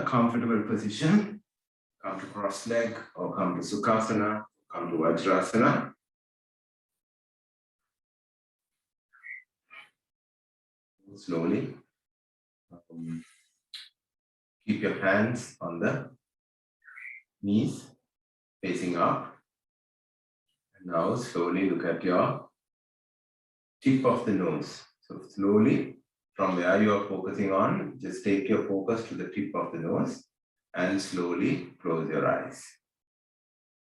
comfortable position. Come to cross leg or come to Sukhasana, come to Ajurasana. Slowly. Keep your hands on the knees facing up. And now slowly look at your tip of the nose. So slowly from where you are focusing on, just take your focus to the tip of the nose and slowly close your eyes.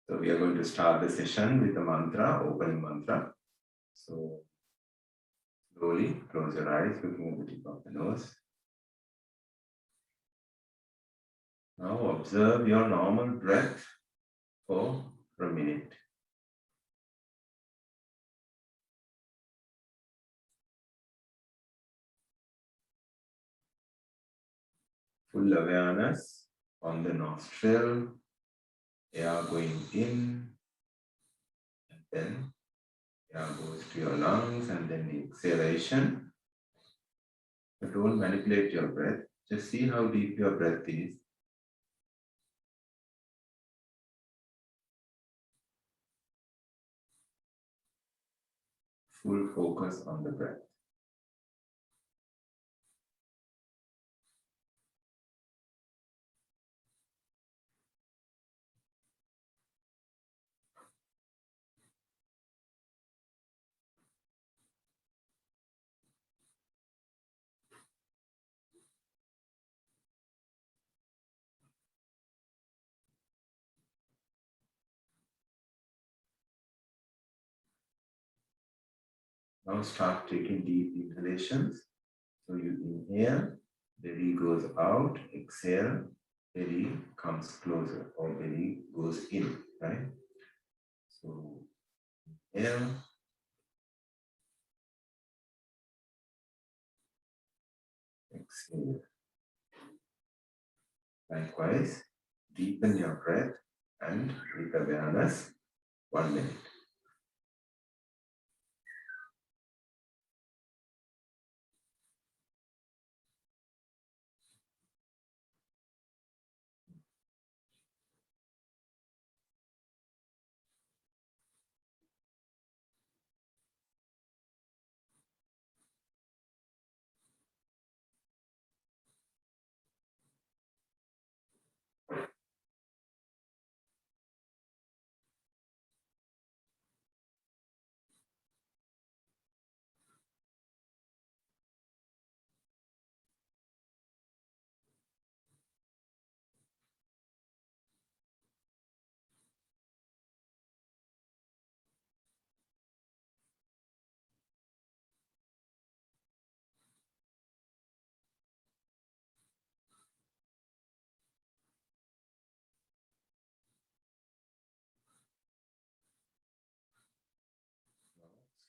So we are going to start the session with a mantra, opening mantra. So slowly close your eyes, looking at the tip of the nose. Now observe your normal breath for a minute. Full awareness on the nostril, air going in, and then air goes to your lungs, and then the exhalation. But don't manipulate your breath, just see how deep your breath is. Full focus on the breath. Now start taking deep inhalations. So you inhale, belly goes out, exhale, belly comes closer or belly goes in, right? So inhale, exhale. Likewise, deepen your breath and with awareness, 1 minute.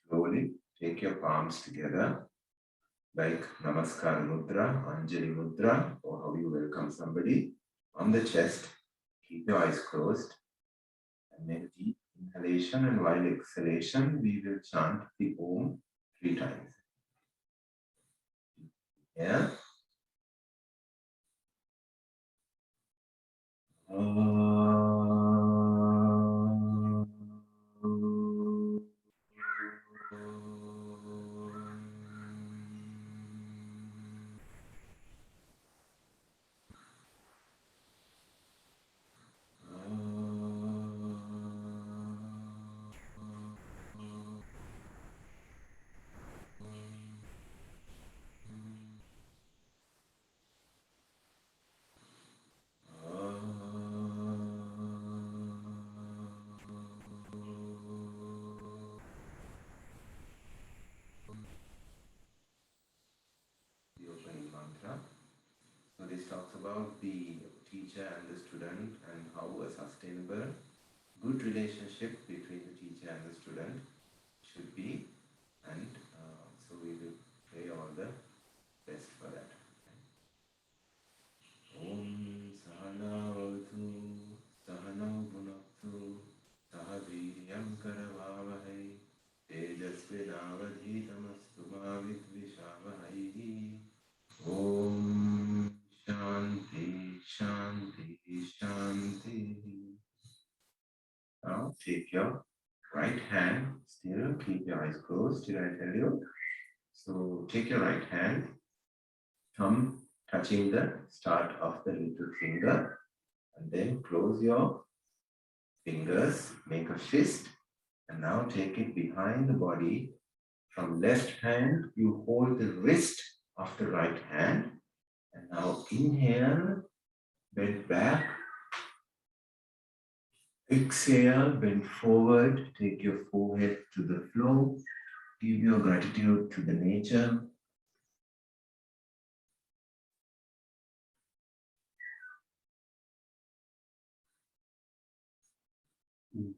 Slowly take your palms together like Namaskar Mudra, Anjali Mudra, or how you welcome somebody on the chest. Keep your eyes closed and make deep inhalation, and while exhalation, we will chant the Om 3 times. Yeah. The opening mantra. So this talks about the teacher and the student and how a sustainable, good relationship between the teacher and the student should be, and so we will pray all the best for that. Om Sahana Vavatu Sahana Bhunaktu Sahaviryam Karavavahai Tejasvinavadhitamastu ma Vidvishavahai. Om Shanti your right hand, still keep your eyes closed till I tell you. So take your right hand, thumb touching the start of the little finger, and then close your fingers, make a fist, and now take it behind the body. From left hand, you hold the wrist of the right hand, and now inhale, bend back, exhale, bend forward, take your forehead to the floor, give your gratitude to the nature.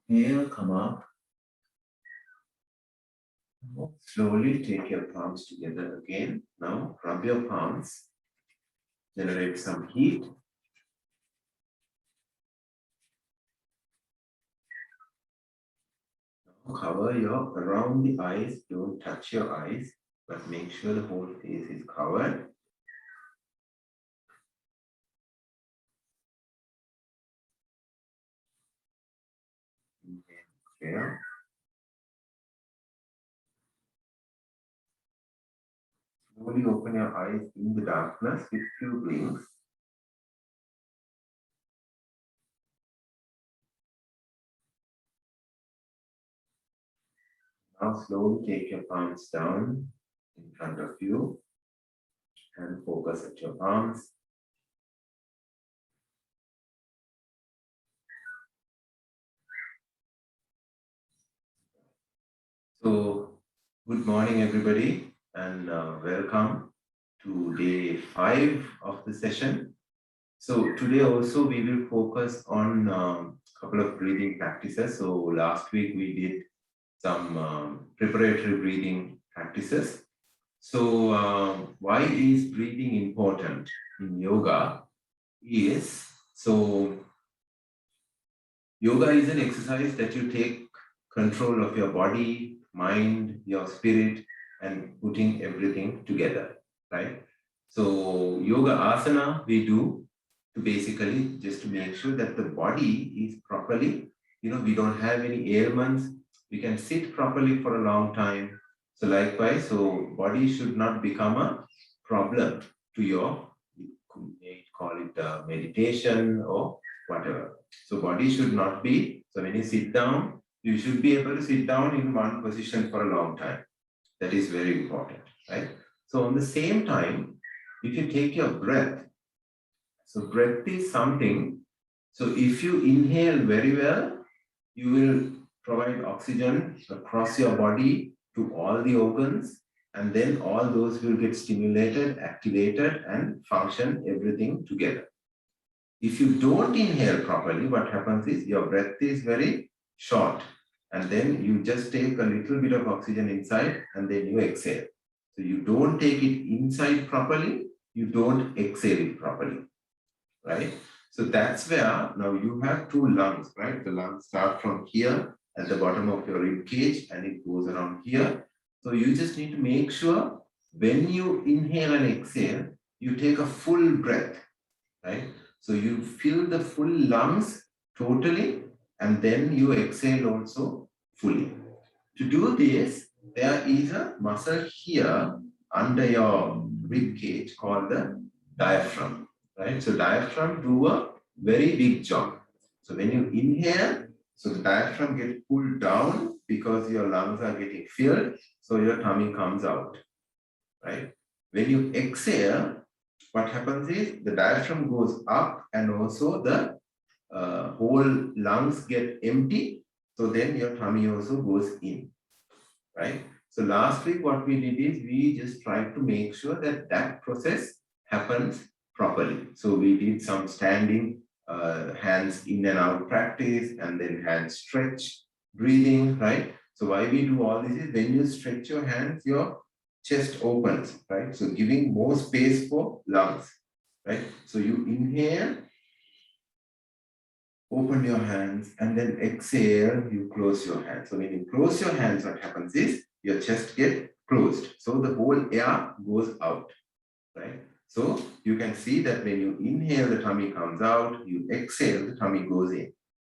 Inhale, come up. Slowly take your palms together again. Now rub your palms, generate some heat. Now cover your around the eyes, don't touch your eyes, but make sure the whole face is covered. Inhale. Slowly open your eyes in the darkness with few blinks. Now slowly take your palms down in front of you and focus at your arms. So, good morning everybody, and welcome to day 5 of the session. So today also we will focus on a couple of breathing practices. So last week we did some preparatory breathing practices. So why is breathing important in yoga? Yoga is an exercise that you take control of your body, mind, your spirit, and putting everything together, right? So yoga asana we do to basically just to make sure that the body is properly, we don't have any ailments. We can sit properly for a long time. So likewise, so body should not become a problem to your, you may call it meditation or whatever. So body should not be, so when you sit down, you should be able to sit down in one position for a long time. That is very important, right? So on the same time, if you take your breath, so breath is something, so if you inhale very well, you will provide oxygen across your body to all the organs, and then all those will get stimulated, activated, and function everything together. If you don't inhale properly, what happens is your breath is very short, and then you just take a little bit of oxygen inside and then you exhale. So you don't take it inside properly, you don't exhale it properly, right? So that's where now you have two lungs, right? The lungs start from here at the bottom of your rib cage and it goes around here. So you just need to make sure when you inhale and exhale, you take a full breath, right? So you fill the full lungs totally and then you exhale also fully. To do this, there is a muscle here under your rib cage called the diaphragm, right? So diaphragm do a very big job. So when you inhale, so the diaphragm gets pulled down because your lungs are getting filled, so your tummy comes out, right? When you exhale, what happens is the diaphragm goes up and also the whole lungs get empty. So then your tummy also goes in, right? So last week what we did is we just tried to make sure that that process happens properly. So we did some standing hands in and out practice and then hand stretch, breathing, right? So why we do all this is when you stretch your hands, your chest opens, right? So giving more space for lungs, right? So you inhale, open your hands, and then exhale, you close your hands. So when you close your hands, what happens is your chest gets closed. So the whole air goes out, right? So you can see that when you inhale, the tummy comes out, you exhale, the tummy goes in,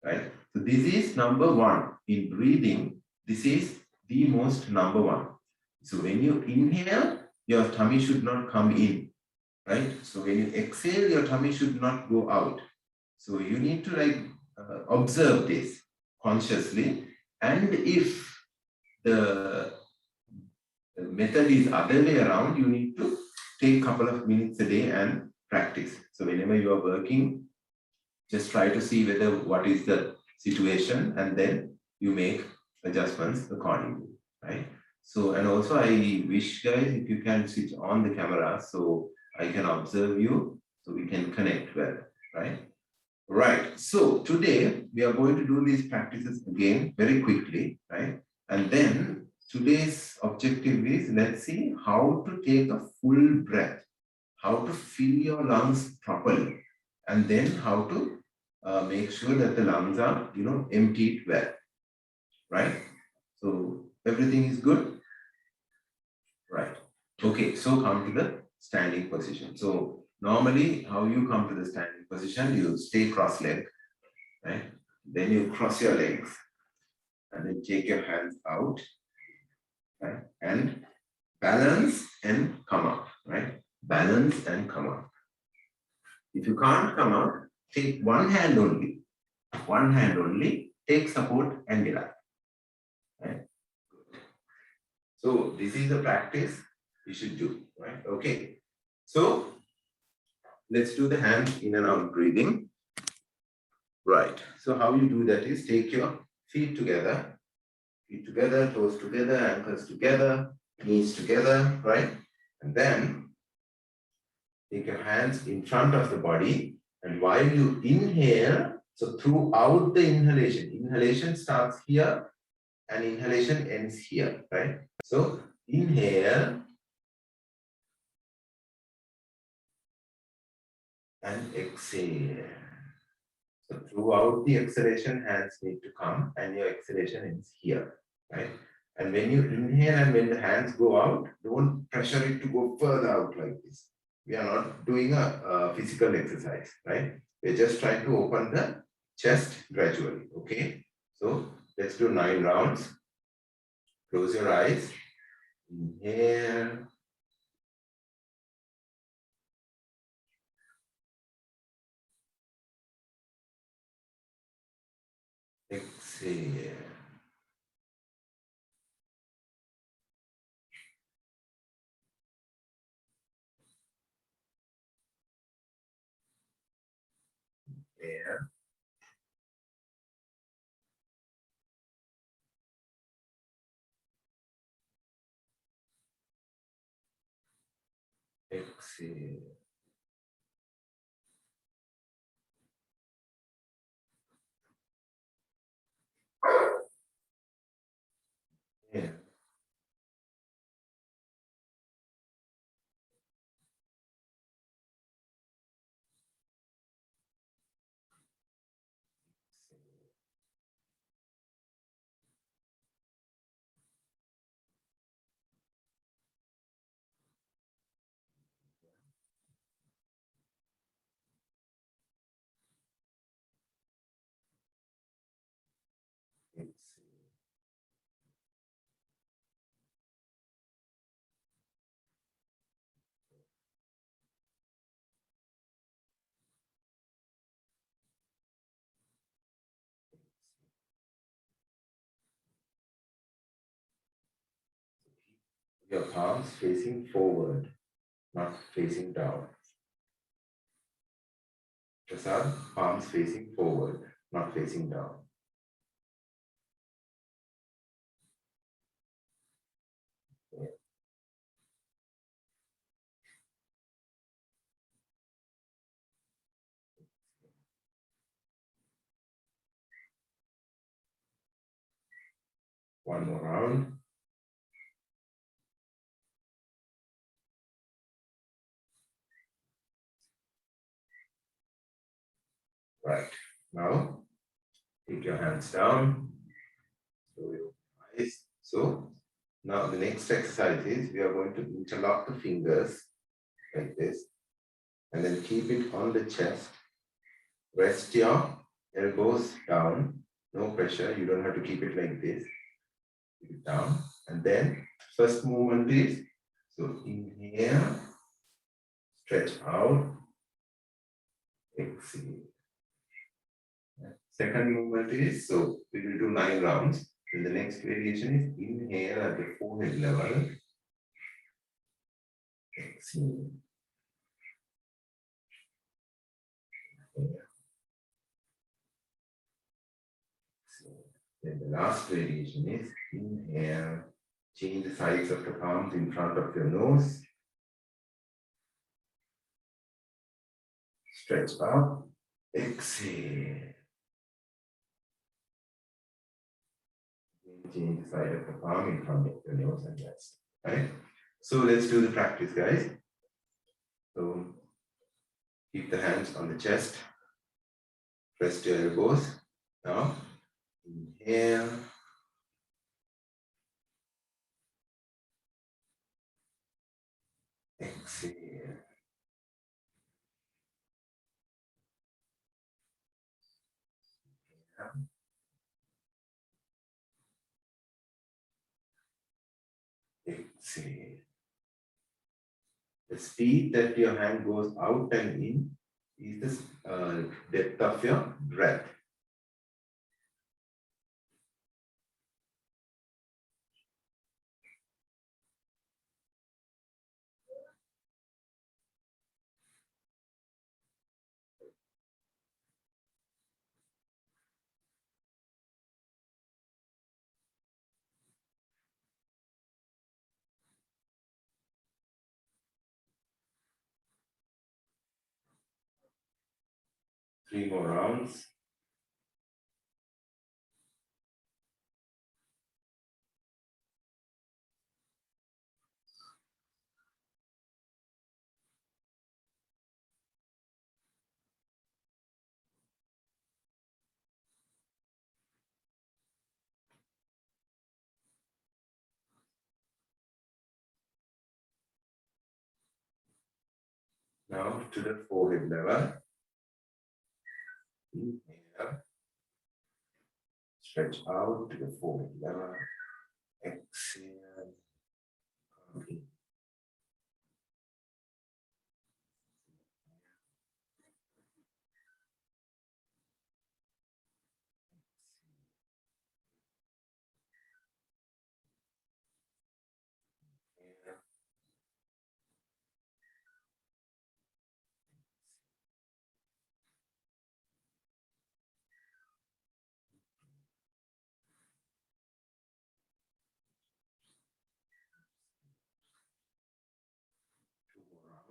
right? So this is number 1. in breathing, this is the most number one. So when you inhale, your tummy should not come in, right? So when you exhale, your tummy should not go out. So you need to observe this consciously. And if the method is other way around, you need to take a couple of minutes a day and practice. So whenever you are working, just try to see what is the situation, and then you make adjustments accordingly, right? So, and also I wish guys, if you can switch on the camera so I can observe you, so we can connect well, right? Right, so today we are going to do these practices again very quickly, right? And then today's objective is, let's see how to take a full breath, how to fill your lungs properly, and then how to make sure that the lungs are, emptied well, right? So everything is good, right? Okay, so come to the standing position. So normally, how you come to the standing position, you stay cross-legged, right? Then you cross your legs, and then take your hands out, right? And balance and come up, right? Balance and come up. If you can't come up, take one hand only, take support and get up. Right? So this is the practice you should do, right? Okay. So let's do the hands in and out breathing. Right. So how you do that is take your feet together, toes together, ankles together, knees together, right? And then take your hands in front of the body, and while you inhale, so throughout the inhalation starts here and inhalation ends here, right? So inhale and exhale. So throughout the exhalation, hands need to come and your exhalation ends here, right? And when you inhale and when the hands go out, don't pressure it to go further out like this. We are not doing a physical exercise, right? We're just trying to open the chest gradually, okay? So let's do 9 rounds. Close your eyes. Inhale. Exhale. Inhale. Exhale. Yeah. Your palms facing forward, not facing down. Prasad, palms facing forward, not facing down. Yeah. One more round. Right. Now, take your hands down. Close your eyes. So, now the next exercise is we are going to interlock the fingers like this, and then keep it on the chest. Rest your elbows down, No pressure. You don't have to keep it like this. Keep it down. And then first movement is, so inhale, stretch out, exhale. Second movement is, so we will do 9 rounds. And the next variation is inhale at the forehead level, exhale. Then the last variation is inhale, change the sides of the palms in front of your nose, stretch up, exhale. Change the side of the palm in front of your nose and rest. Right? So let's do the practice, guys. So keep the hands on the chest, press your elbows. Now, inhale. Exhale. Exhale. The speed that your hand goes out and in is the depth of your breath. Three more rounds. Now to the forehead level. Inhale. Stretch out to the forehead level. Exhale. Okay.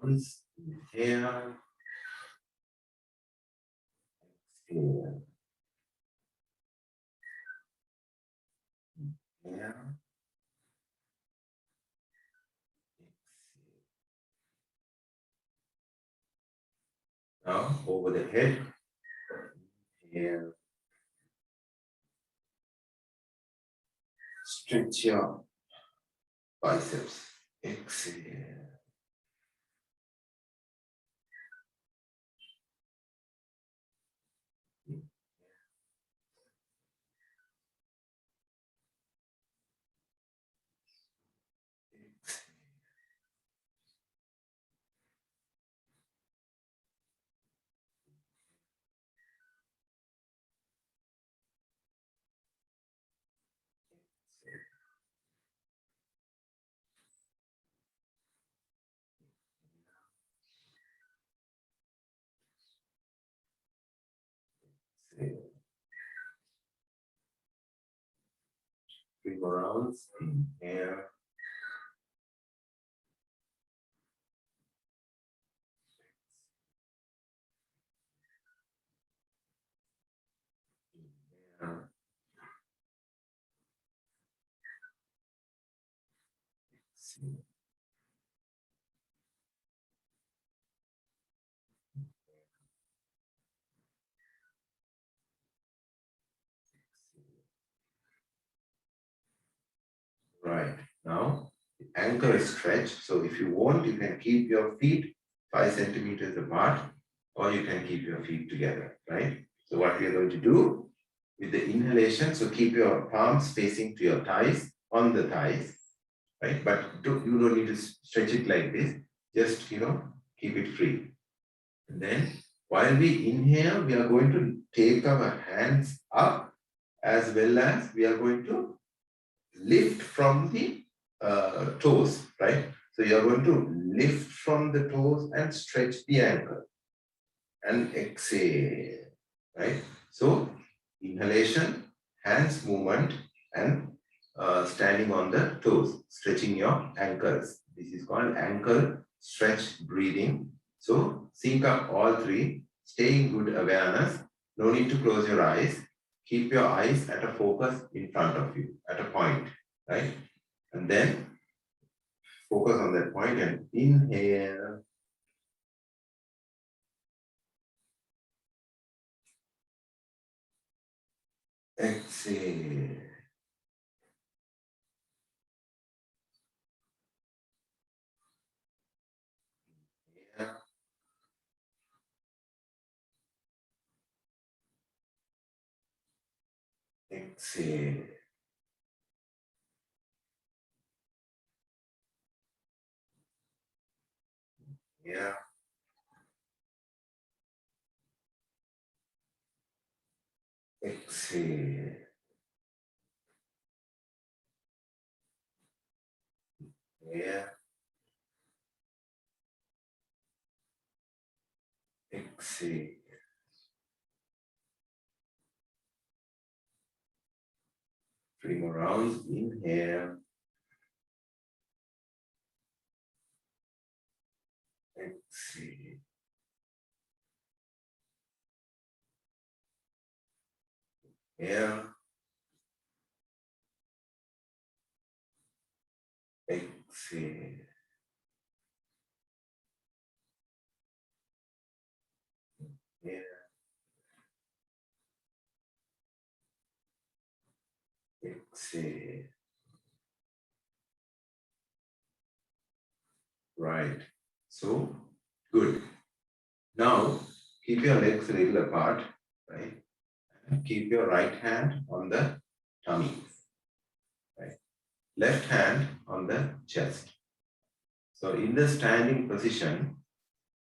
Rounds. Inhale. Exhale. Inhale. Now over the head. Inhale. Stretch your biceps. Exhale. Exhale. 3 more rounds. Inhale. Inhale. Exhale. Right. Now, the ankle is stretched. So if you want, you can keep your feet 5 centimeters apart, or you can keep your feet together, right? So what we are going to do, with the inhalation. So keep your palms facing to your thighs, on the thighs, right? But you don't need to stretch it like this. Just, keep it free. And then while we inhale, we are going to take our hands up, as well as we are going to lift from the toes, right? So you are going to lift from the toes and stretch the ankle and exhale, right? So inhalation, hands movement, and standing on the toes, stretching your ankles. This is called ankle stretch breathing. So sync up all three, stay in good awareness. No need to close your eyes. Keep your eyes at a focus in front of you, at a point, right? And then focus on that point and inhale. Exhale. Yeah. Exhale. Yeah. Exhale. Yeah. Exhale. 3 more rounds. Inhale. Exhale. Yeah. Exhale. Yeah. Exhale. Right. So, good. Now, keep your legs a little apart, right? And keep your right hand on the tummy, right? Left hand on the chest. So, in the standing position,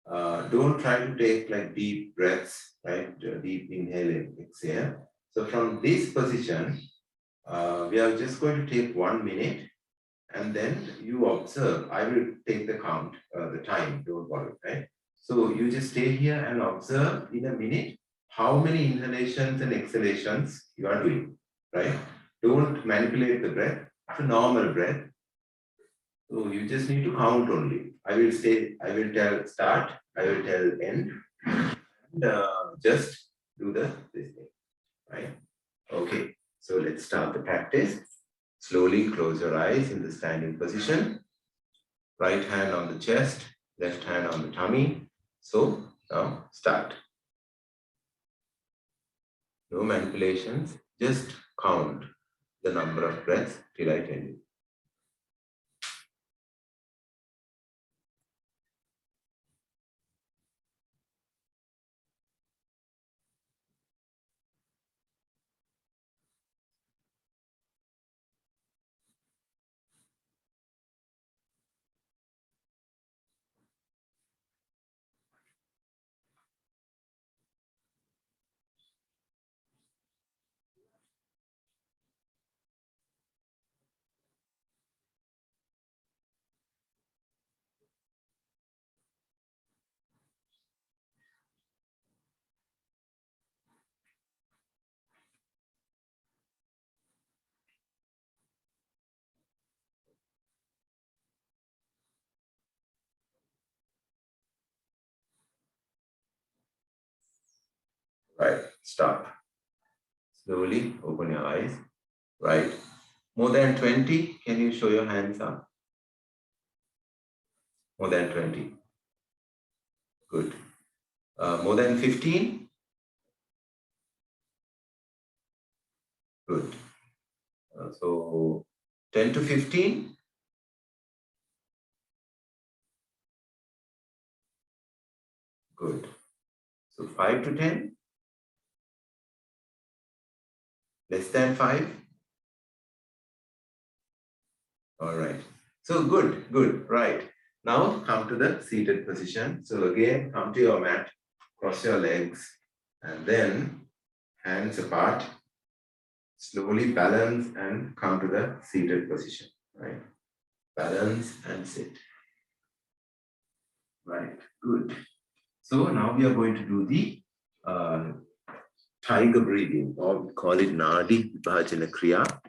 don't try to take like deep breaths, right? Deep inhale and exhale. So, from this position, we are just going to take 1 minute, and then you observe. I will take the count, the time, don't worry, right? So you just stay here and observe in a minute how many inhalations and exhalations you are doing, right? Don't manipulate the breath. It's a normal breath. So you just need to count only. I will tell start, I will tell end, and just do this thing, right? Okay, so let's start the practice. Slowly close your eyes in the standing position. Right hand on the chest, left hand on the tummy. So now start. No manipulations, just count the number of breaths till I tell you. Right, stop. Slowly open your eyes. Right. More than 20, can you show your hands up? More than 20. Good. More than 15? Good. So 10 to 15? Good. So 5 to 10? Less than 5? All right. So good, right. Now come to the seated position. So again, come to your mat, cross your legs, and then hands apart. Slowly balance and come to the seated position, right? Balance and sit. Right, good. So now we are going to do the tiger breathing, or we call it Nadi Vibhajana Kriya.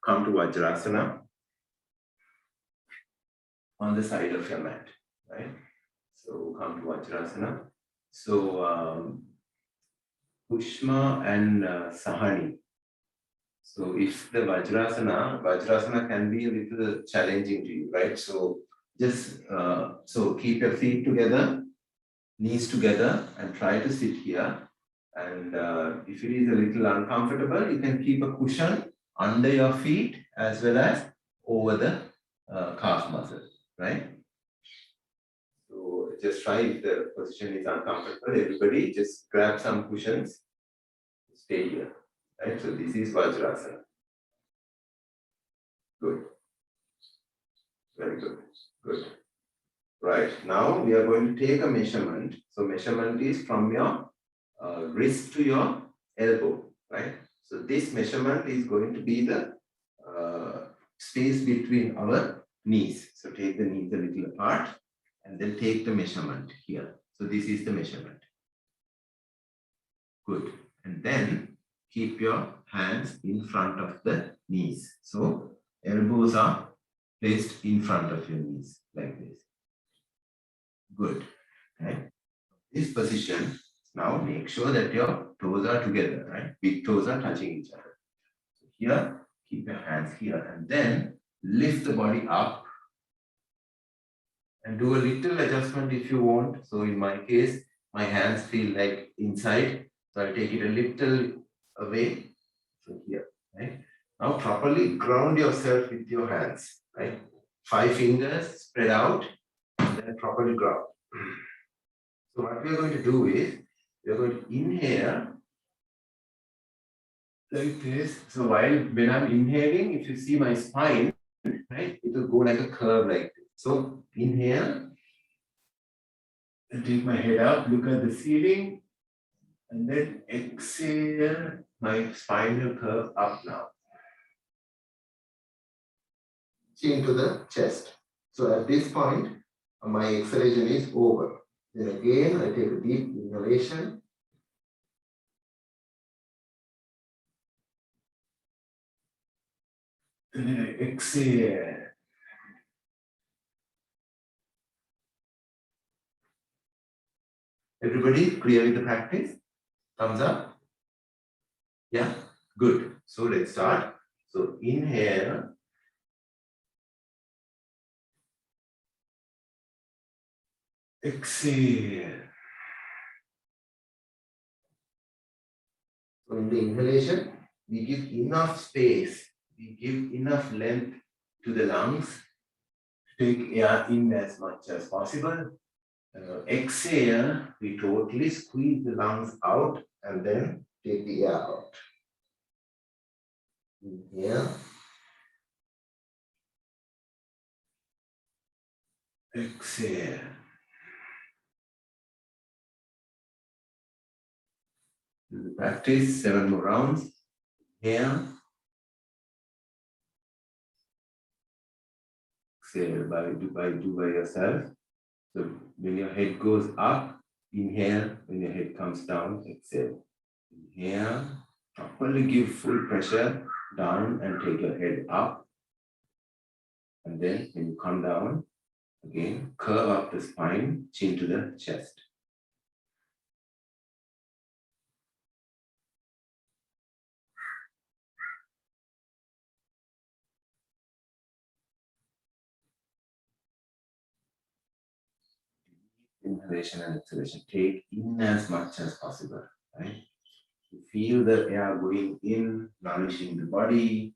Come to Ajurasana on the side of your mat, right? So come to Ajurasana. So Pushma and Sahani. So if the Vajrasana can be a little challenging to you, right? So just so keep your feet together, knees together, and try to sit here. And if it is a little uncomfortable, you can keep a cushion under your feet as well as over the calf muscle, right? So just try if the position is uncomfortable. Everybody just grab some cushions, stay here, right? So this is Vajrasana. Good. Very good. Good. Right. Now we are going to take a measurement. So measurement is from your wrist to your elbow, right? So this measurement is going to be the space between our knees. So take the knees a little apart and then take the measurement here. So this is the measurement. Good. And then keep your hands in front of the knees. So elbows are placed in front of your knees like this. Good. Okay. This position, now make sure that your toes are together, right? Big toes are touching each other. So here, keep your hands here and then lift the body up and do a little adjustment if you want. So in my case, my hands feel like inside. So I'll take it a little away. So here, right? Now properly ground yourself with your hands, right? 5 fingers spread out and then properly ground. So what we are going to do is, we are going to inhale like this. So when I'm inhaling, if you see my spine, right, it will go like a curve like this. So inhale, and take my head up, look at the ceiling, and then exhale, my spine will curve up now. Chin to the chest. So at this point, my exhalation is over. Then again, I take a deep inhalation. And then I exhale. Everybody clear with the practice? Thumbs up? Yeah? Good. So let's start. So inhale. Exhale. So in the inhalation, we give enough space, we give enough length to the lungs to take air in as much as possible. Exhale, we totally squeeze the lungs out and then take the air out. Inhale. Exhale. Do the practice, 7 more rounds. Inhale. Exhale, do by yourself. So when your head goes up, inhale. When your head comes down, exhale. Inhale. Properly give full pressure down and take your head up. And then when you come down, again, curve up the spine, chin to the chest. Inhalation and exhalation. Take in as much as possible, right? You feel the air going in, nourishing the body.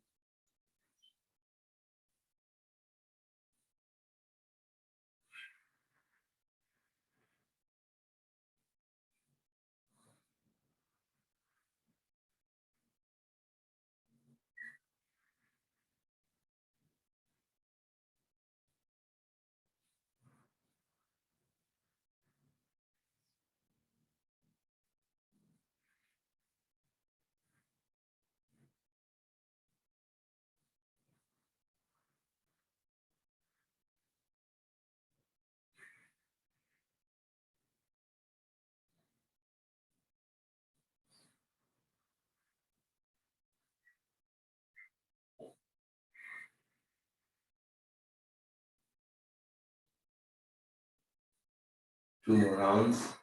2 more rounds.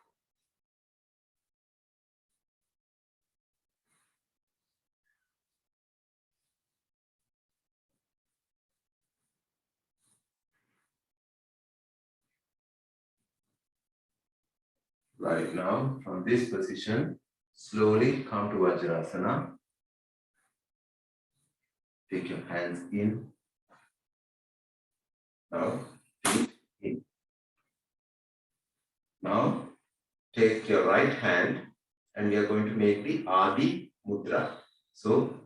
Right now, from this position, slowly come to Ajurasana. Take your hands in. Now, feet in. Now, take your right hand and we are going to make the Aadhi Mudra. So,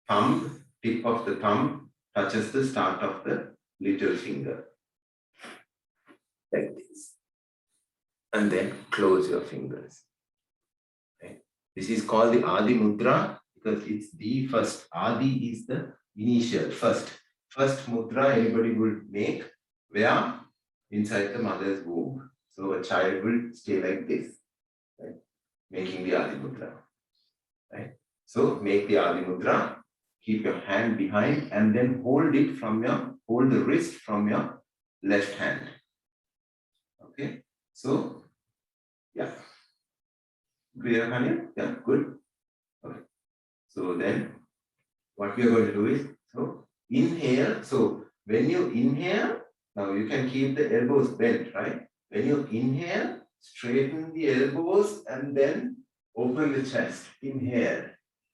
thumb, tip of the thumb touches the start of the little finger. Like this. And then close your fingers. Okay. This is called the Aadhi Mudra because it's the first. Aadhi is the initial, first mudra anybody would make where inside the mother's womb. So a child will stay like this, right? Making the Aadhi Mudra. Right? So make the Aadhi Mudra, keep your hand behind and then hold the wrist from your left hand. Okay, so yeah. Clear, Kanya? Yeah, good. Okay. So then what we are going to do is, so inhale. So when you inhale, now you can keep the elbows bent, right? When you inhale, straighten the elbows and then open the chest. Inhale,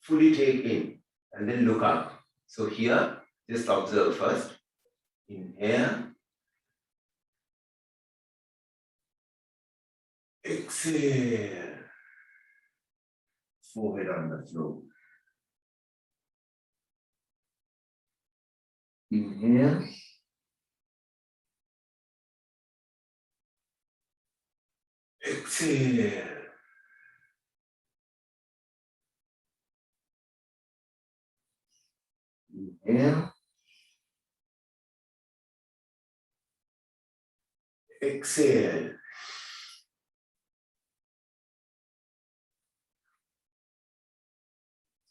fully take in and then look up. So here, just observe first. Inhale. Exhale. Forehead on the floor. Inhale. Exhale. Inhale. Exhale.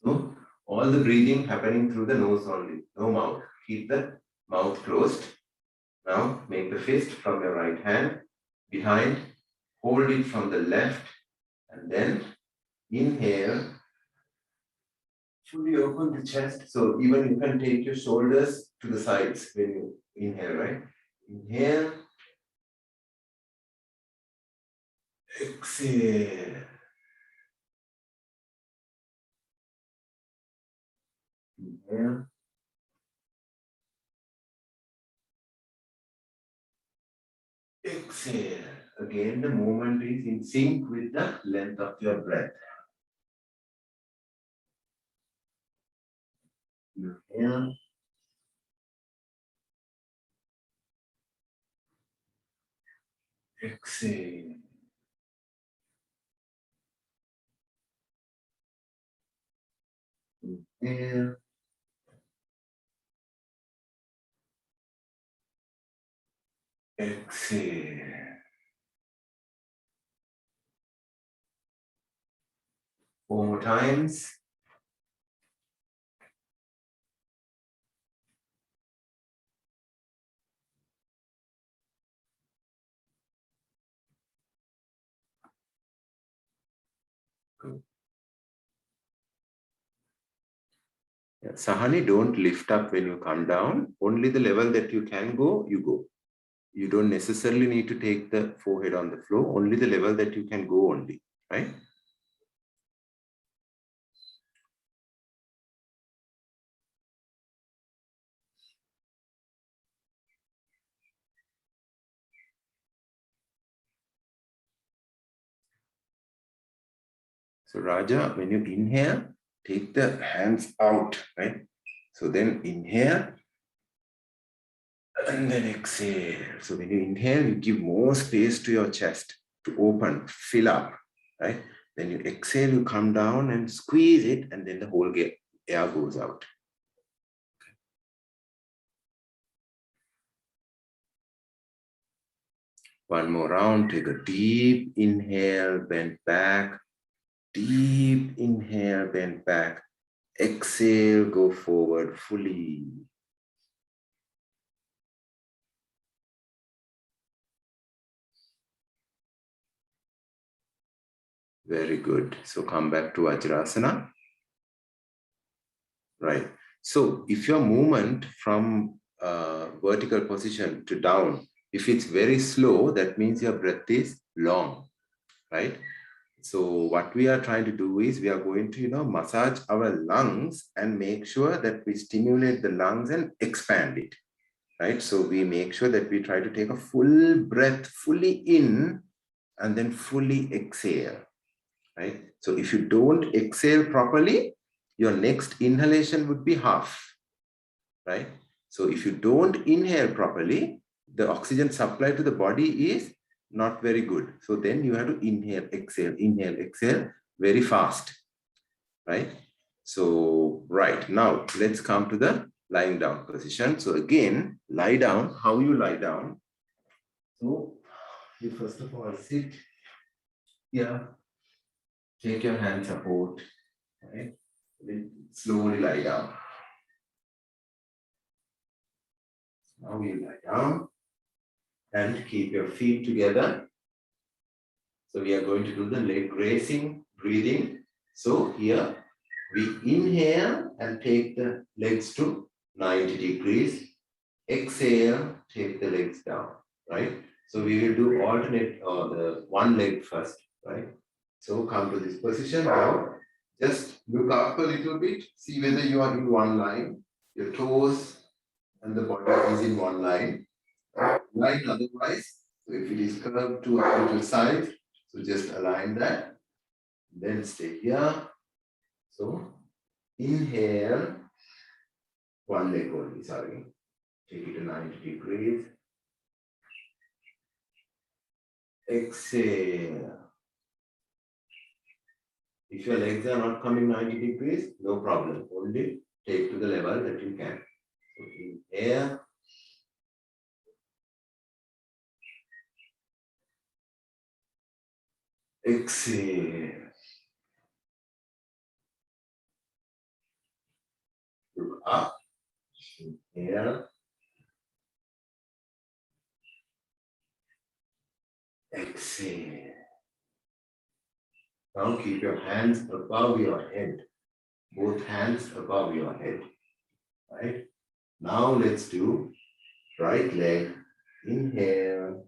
So all the breathing happening through the nose only, no mouth. Keep the mouth closed. Now make the fist from your right hand behind, hold it from the left, and then inhale. Fully open the chest. So even you can take your shoulders to the sides when you inhale, right? Inhale. Exhale. Inhale. Exhale. Again, the movement is in sync with the length of your breath. Inhale. Exhale. Inhale. Exhale. 4 more times. Good. Yeah. Sahani, don't lift up when you come down. Only the level that you can go, you go. You don't necessarily need to take the forehead on the floor. Only the level that you can go only, right? So Raja, when you inhale, take the hands out, right? So then inhale and then exhale. So when you inhale, you give more space to your chest to open, fill up, right? Then you exhale, you come down and squeeze it, and then the whole air goes out. One more round, take a deep inhale, bend back. Deep inhale, bend back. Exhale, go forward fully. Very good. So come back to Ajurasana. Right. So if your movement from vertical position to down, if it's very slow, that means your breath is long, right? So what we are trying to do is we are going to, massage our lungs and make sure that we stimulate the lungs and expand it, right? So we make sure that we try to take a full breath fully in and then fully exhale, right? So if you don't exhale properly, your next inhalation would be half, right? So if you don't inhale properly, the oxygen supply to the body is not very good. So then you have to inhale, exhale very fast, right? So, right, now let's come to the lying down position. So again, lie down, how you lie down. So you first of all sit here, take your hand support, right? Then slowly lie down. Now you lie down and keep your feet together. So we are going to do the leg raising breathing. So here we inhale and take the legs to 90 degrees. Exhale, take the legs down, right? So we will do alternate the one leg first, right? So come to this position now. Just look up a little bit, see whether you are in one line. Your toes and the body is in one line. Right, otherwise, so if it is curved to a little side, so just align that. Then stay here. So inhale, one leg only, sorry. Take it to 90 degrees. Exhale. If your legs are not coming 90 degrees, no problem. Only take to the level that you can. So inhale. Exhale. Look up. Inhale. Exhale. Now keep your hands above your head. Both hands above your head. Right? Now let's do right leg. Inhale.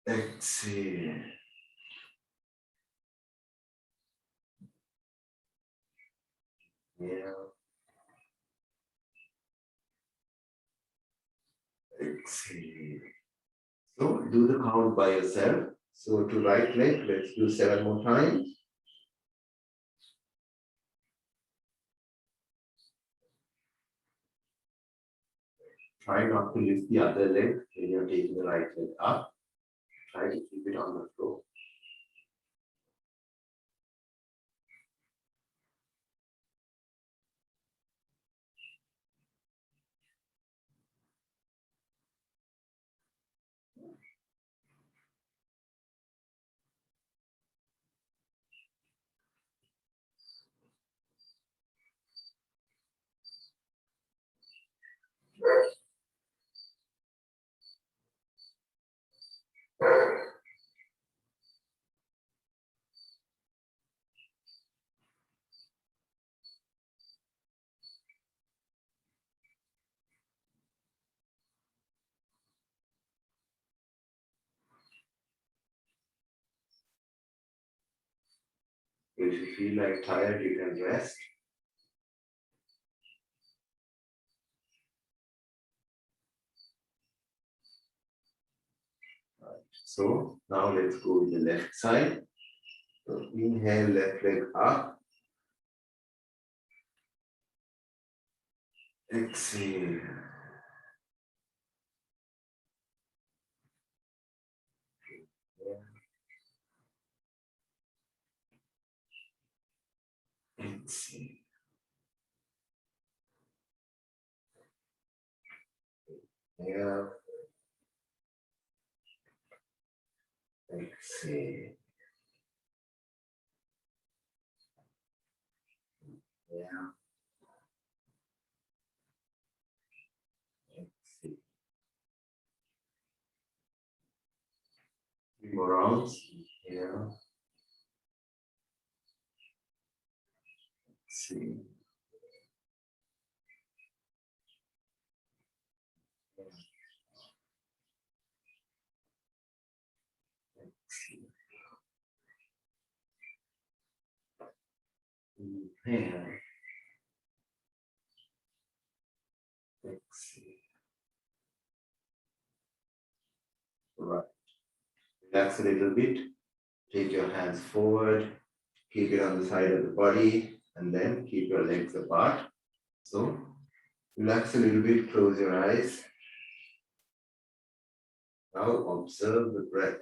Exhale. Inhale. Exhale. So do the count by yourself. So to right leg, let's do 7 more times. Try not to lift the other leg when you're taking the right leg up. Try to keep it on the floor. If you feel like tired, you can rest. Right. So now let's go with the left side. So inhale, left leg up. Exhale. Exhale. Inhale. Exhale. Inhale. Exhale. Few more rounds. Inhale. See. Inhale. Exhale. Right. Relax a little bit. Take your hands forward. Keep it on the side of the body, and then keep your legs apart. So relax a little bit. Close your eyes. Now observe the breath.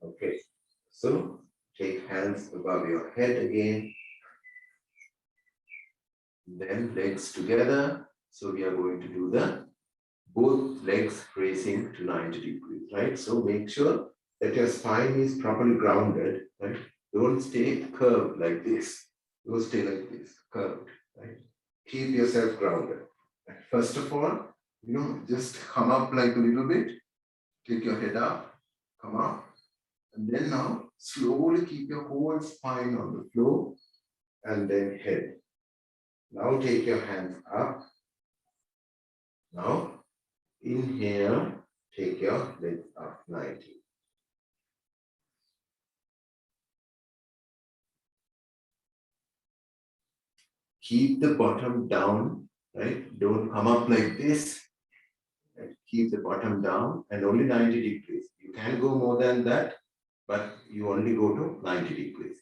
Okay, so take hands above your head again. Then legs together. So we are going to do the both legs raising to 90 degrees, right? So make sure that your spine is properly grounded, right? Don't stay curved like this. Don't stay like this, curved, right? Keep yourself grounded. Right? First of all, just come up like a little bit. Take your head up, come up. And then now, slowly keep your whole spine on the floor and then head. Now take your hands up. Now, inhale, take your legs up 90. Keep the bottom down, right? Don't come up like this. Right? Keep the bottom down and only 90 degrees. You can go more than that, but you only go to 90 degrees.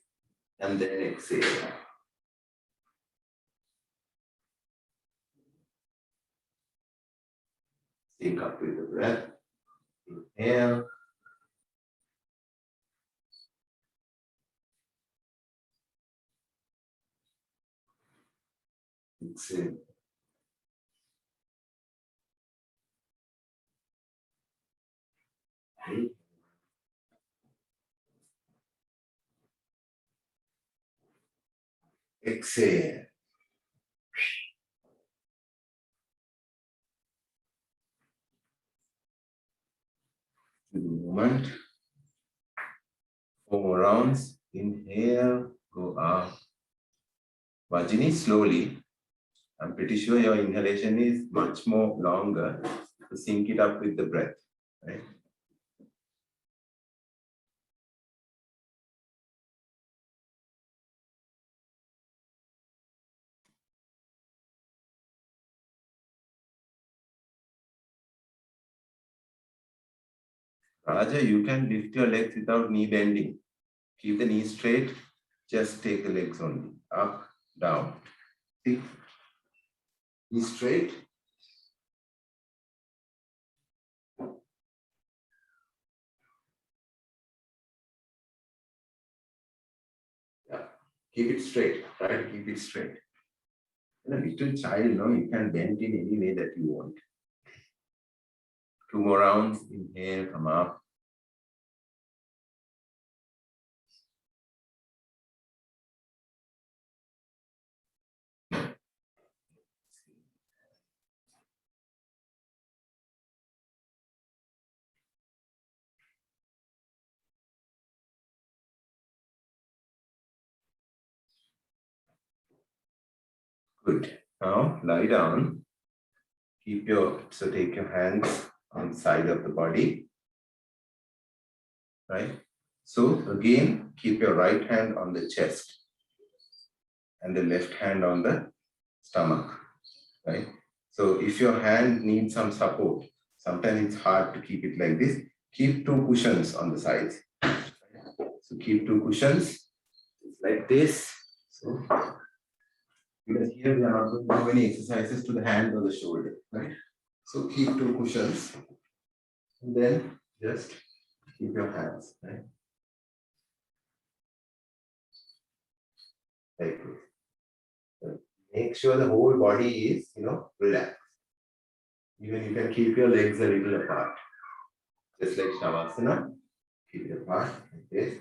And then exhale. Sync up with the breath. Inhale. Exhale. Exhale. To the movement. 4 more rounds. Inhale, go up. Vajini, slowly. I'm pretty sure your inhalation is much more longer. So sync it up with the breath, right? Raja, you can lift your legs without knee bending. Keep the knees straight. Just take the legs only. Up, down. See? Knee straight. Yeah. Keep it straight. Try to keep it straight. And a little child, you can bend in any way that you want. 2 more rounds. Inhale, come up. Good. Now lie down. Take your hands on the side of the body. Right? So again, keep your right hand on the chest and the left hand on the stomach. Right? So if your hand needs some support, sometimes it's hard to keep it like this. Keep 2 cushions on the sides. So keep 2 cushions. It's like this. So Because here we are not going to do any exercises to the hand or the shoulder, right? So keep two cushions, and then just keep your hands, right? Like this. So make sure the whole body is, relaxed. Even you can keep your legs a little apart. Just like Shavasana, keep it apart like this.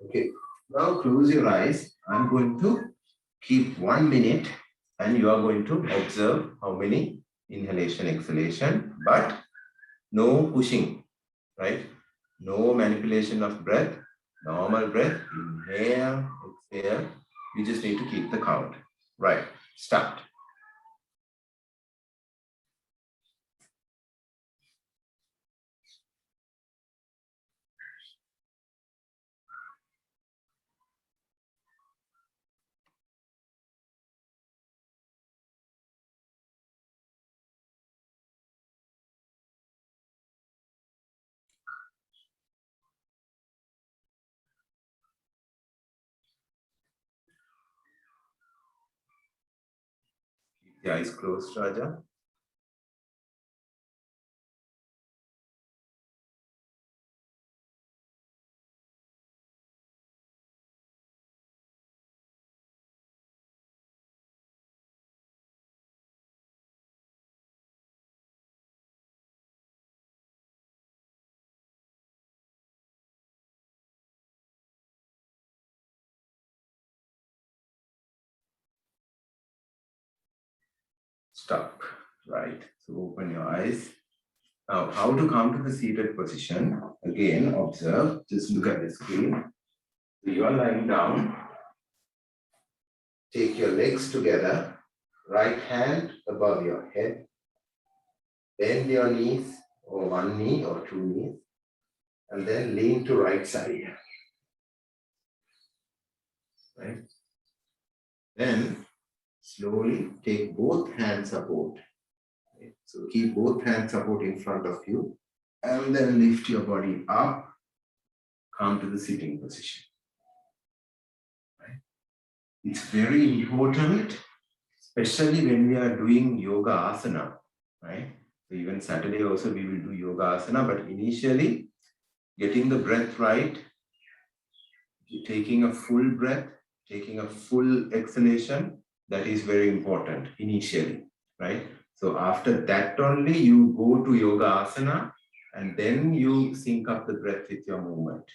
Okay, now close your eyes. I'm going to keep 1 minute and you are going to observe how many inhalation, exhalation, but no pushing, right? No manipulation of breath, normal breath, inhale, exhale. You just need to keep the count. Right, start. Keep the eyes closed, Raja. Stop. Right. So open your eyes. Now, how to come to the seated position? Again, observe. Just look at the screen. So you are lying down. Take your legs together. Right hand above your head. Bend your knees, or one knee or two knees, and then lean to right side. Right. Then slowly take both hands support. Right. So keep both hands support in front of you, and then lift your body up. Come to the sitting position. Right. It's very important, especially when we are doing yoga asana. Right. So even Saturday also we will do yoga asana, but initially getting the breath right, taking a full breath, taking a full exhalation, that is very important initially, right? So after that only you go to yoga asana and then you sync up the breath with your movement,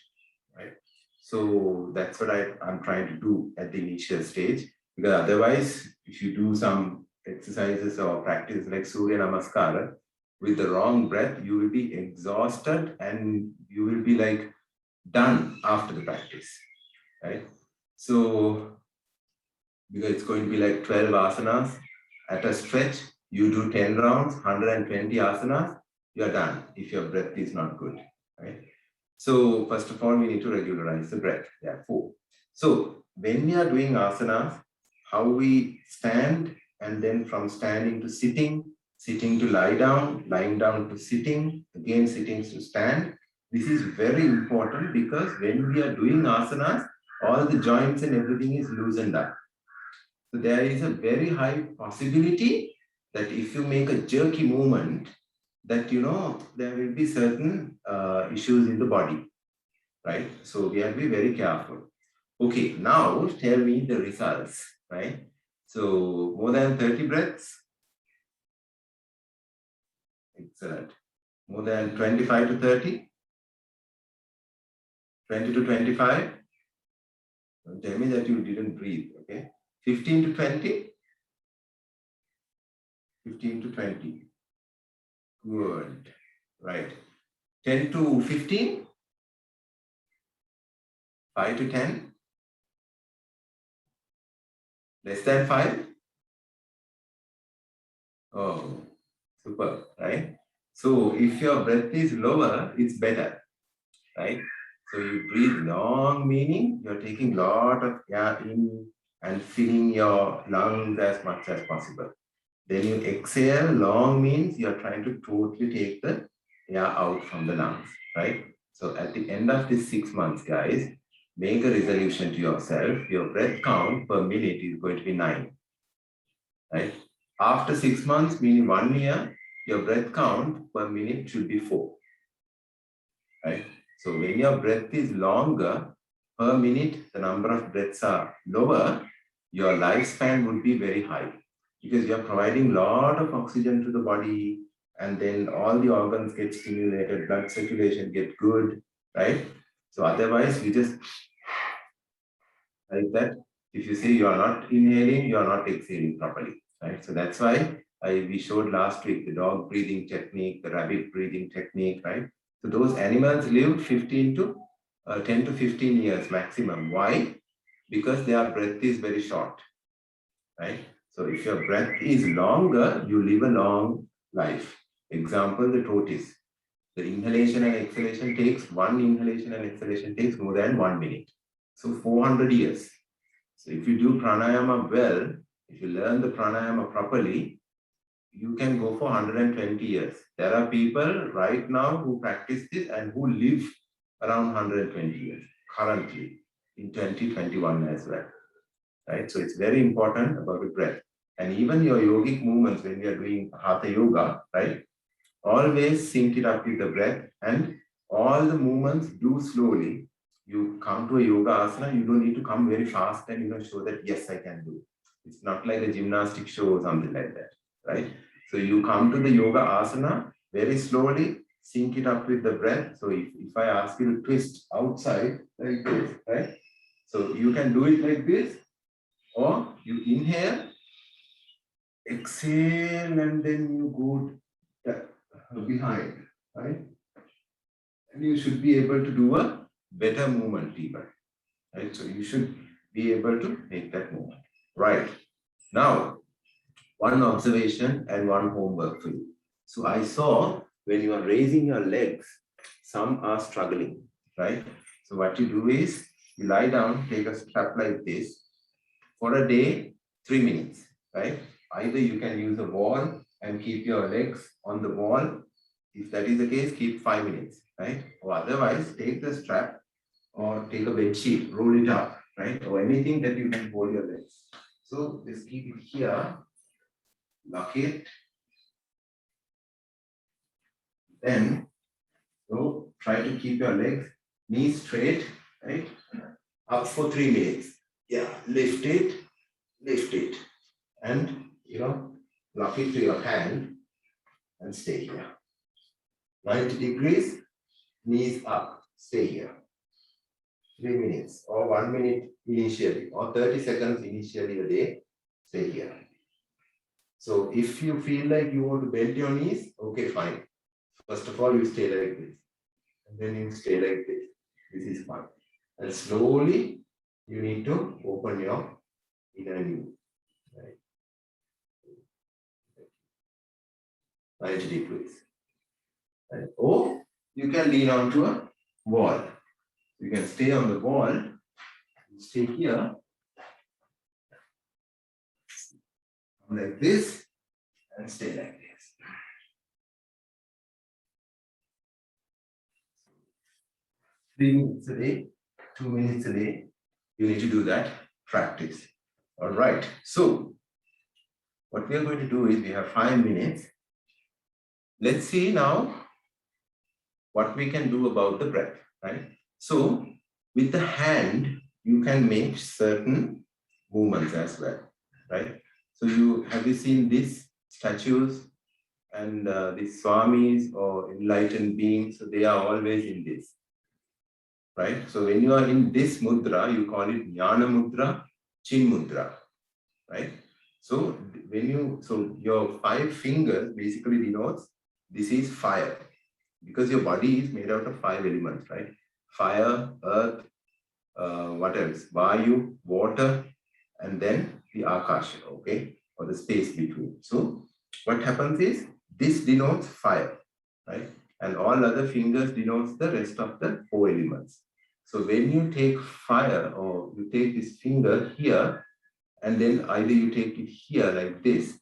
right? So that's what I'm trying to do at the initial stage, because otherwise if you do some exercises or practice like Surya Namaskara with the wrong breath, you will be exhausted and you will be like done after the practice, right? So, because it's going to be like 12 asanas at a stretch, you do 10 rounds, 120 asanas, you are done if your breath is not good, right? So, first of all, we need to regularize the breath. There are 4. So, when we are doing asanas, how we stand, and then from standing to sitting, sitting to lie down, lying down to sitting, again sitting to stand. This is very important because when we are doing asanas, all the joints and everything is loosened up. So there is a very high possibility that if you make a jerky movement, that there will be certain issues in the body, right? So we have to be very careful. Okay, now tell me the results, right? So more than 30 breaths. Excellent. More than 25 to 30, 20 to 25. Don't tell me that you didn't breathe, okay? 15 to 20, 15 to 20. Good, right. 10 to 15, 5 to 10, less than 5. Oh, super, right? So if your breath is lower, it's better, right? So you breathe long, meaning you're taking a lot of air in and filling your lungs as much as possible. Then you exhale long means you're trying to totally take the air out from the lungs, right? So at the end of this 6 months, guys, make a resolution to yourself. Your breath count per minute is going to be 9. Right? After 6 months, meaning 1 year, your breath count per minute should be 4. Right? So when your breath is longer, per minute, the number of breaths are lower, your lifespan would be very high because you are providing a lot of oxygen to the body, and then all the organs get stimulated, blood circulation get good, right? So otherwise, you just like that. If you say you are not inhaling, you are not exhaling properly, right? So that's why we showed last week the dog breathing technique, the rabbit breathing technique, right? So those animals live 10 to 15 years maximum. Why? Because their breath is very short, right? So if your breath is longer, you live a long life. Example, the tortoise. The inhalation and exhalation takes, one inhalation and exhalation takes more than 1 minute. So 400 years. So if you do pranayama well, if you learn the pranayama properly, you can go for 120 years. There are people right now who practice this and who live around 120 years currently in 2021 as well. Right? So it's very important about the breath. And even your yogic movements when we are doing hatha yoga, right? Always sync it up with the breath, and all the movements do slowly. You come to a yoga asana, you don't need to come very fast and show that yes, I can do. It's not like a gymnastic show or something like that, right? So you come to the yoga asana very slowly, sync it up with the breath. So if I ask you to twist outside like this, right? So you can do it like this, or you inhale, exhale, and then you go behind, right? And you should be able to do a better movement even, right? So you should be able to make that movement, right? Now, one observation and one homework for you. So I saw when you are raising your legs, some are struggling, right? So what you do is you lie down, take a strap like this for a day, 3 minutes, right? Either you can use a wall and keep your legs on the wall. If that is the case, keep 5 minutes, right? Or otherwise, take the strap or take a bed sheet, roll it up, right? Or anything that you can hold your legs. So just keep it here, lock it. Then so try to keep your legs, knees straight, right? Up for 3 minutes. Yeah, lift it, and lock it to your hand and stay here. 90 degrees, knees up, stay here. 3 minutes or 1 minute initially, or 30 seconds initially a day, stay here. So if you feel like you want to bend your knees, okay, fine. First of all, you stay like this. And then you stay like this. This is fine. And slowly, you need to open your inner knee. Right? 90 degrees. Right? Or you can lean onto a wall. You can stay on the wall, stay here, like this, and stay like this. 3 minutes a day, 2 minutes a day, you need to do that practice. All right. So, what we are going to do is we have 5 minutes. Let's see now what we can do about the breath, right? So, with the hand, you can make certain movements as well, right? So, have you seen these statues and these swamis or enlightened beings? So, they are always in this, right? So, when you are in this mudra, you call it Jnana Mudra, Chin Mudra, right? So, your 5 fingers basically denotes this is fire, because your body is made out of 5 elements, right? Fire, earth, what else? Vayu, water, and then the akasha, okay? Or the space between. So what happens is this denotes fire, right? And all other fingers denotes the rest of the 4 elements. So when you take fire, or you take this finger here, and then either you take it here like this,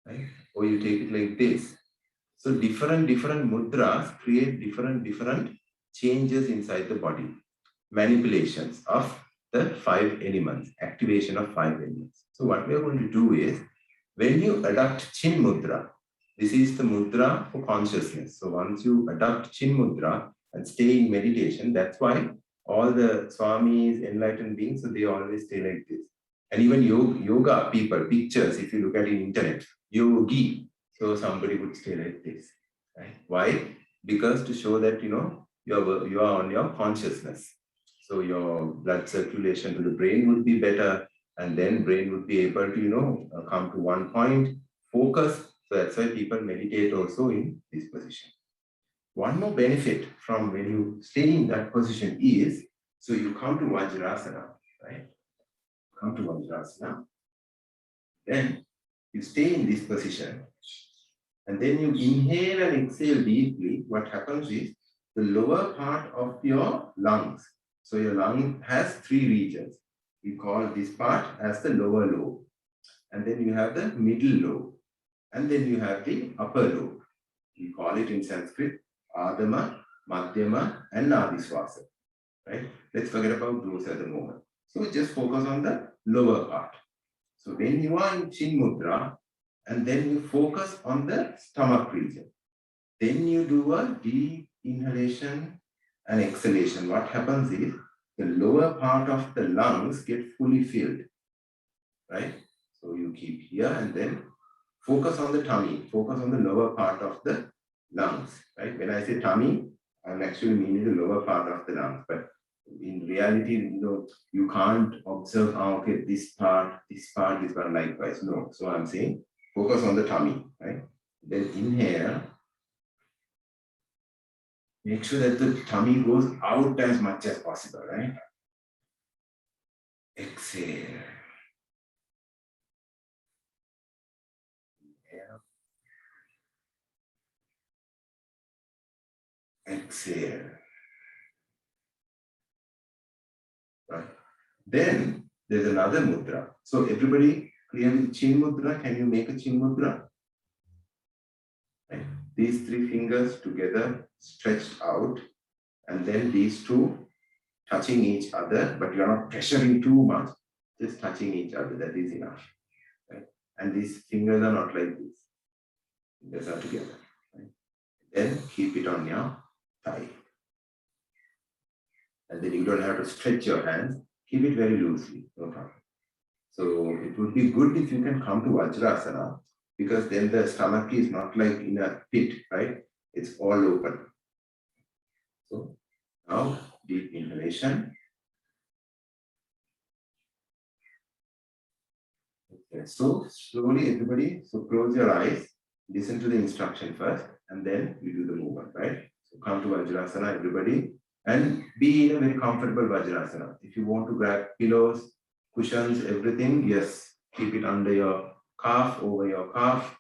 right? Or you take it like this. So different mudras create different changes inside the body. manipulations of the 5 elements, activation of 5 elements. So what we are going to do is, when you adopt Chin Mudra, this is the mudra for consciousness. So once you adopt Chin Mudra and stay in meditation, that's why all the Swamis, enlightened beings, so they always stay like this. And even yoga people, pictures, if you look at it in internet, yogi, so somebody would stay like this. Right? Why? Because to show that, you are on your consciousness. So your blood circulation to the brain would be better, and then brain would be able to, come to one point, focus. So that's why people meditate also in this position. One more benefit from when you stay in that position is, so you come to Vajrasana, right? Come to Vajrasana. Then you stay in this position, and then you inhale and exhale deeply. What happens is, the lower part of your lungs. So your lung has 3 regions. We call this part as the lower lobe. And then you have the middle lobe. And then you have the upper lobe. We call it in Sanskrit Adama, Madhyama, and Nadiswasa. Right? Let's forget about those at the moment. So just focus on the lower part. So when you are in Chin Mudra, and then you focus on the stomach region, then you do a deep inhalation and exhalation. What happens is, the lower part of the lungs get fully filled, right? So you keep here and then focus on the tummy, focus on the lower part of the lungs, right? When I say tummy, I'm actually meaning the lower part of the lungs, but in reality, you can't observe, okay, this part, likewise. No. So I'm saying focus on the tummy, right? Then inhale. Make sure that the tummy goes out as much as possible, right? Exhale. Inhale. Exhale. Right. Then there's another mudra. So everybody clear with Chin Mudra? Can you make a Chin Mudra? Right. These 3 fingers together, stretched out, and then these 2 touching each other, but you're not pressuring too much, just touching each other, that is enough. Right? And these fingers are not like this. Fingers are together. Right? Then keep it on your thigh. And then you don't have to stretch your hands, keep it very loosely, no problem. So it would be good if you can come to Ajurasana, because then the stomach is not like in a pit, right? It's all open. So now deep inhalation. Okay, so slowly everybody, so close your eyes, listen to the instruction first, and then you do the movement, right? So come to Vajrasana, everybody, and be in a very comfortable Vajrasana. If you want to grab pillows, cushions, everything, yes, keep it under your calf, over your calf,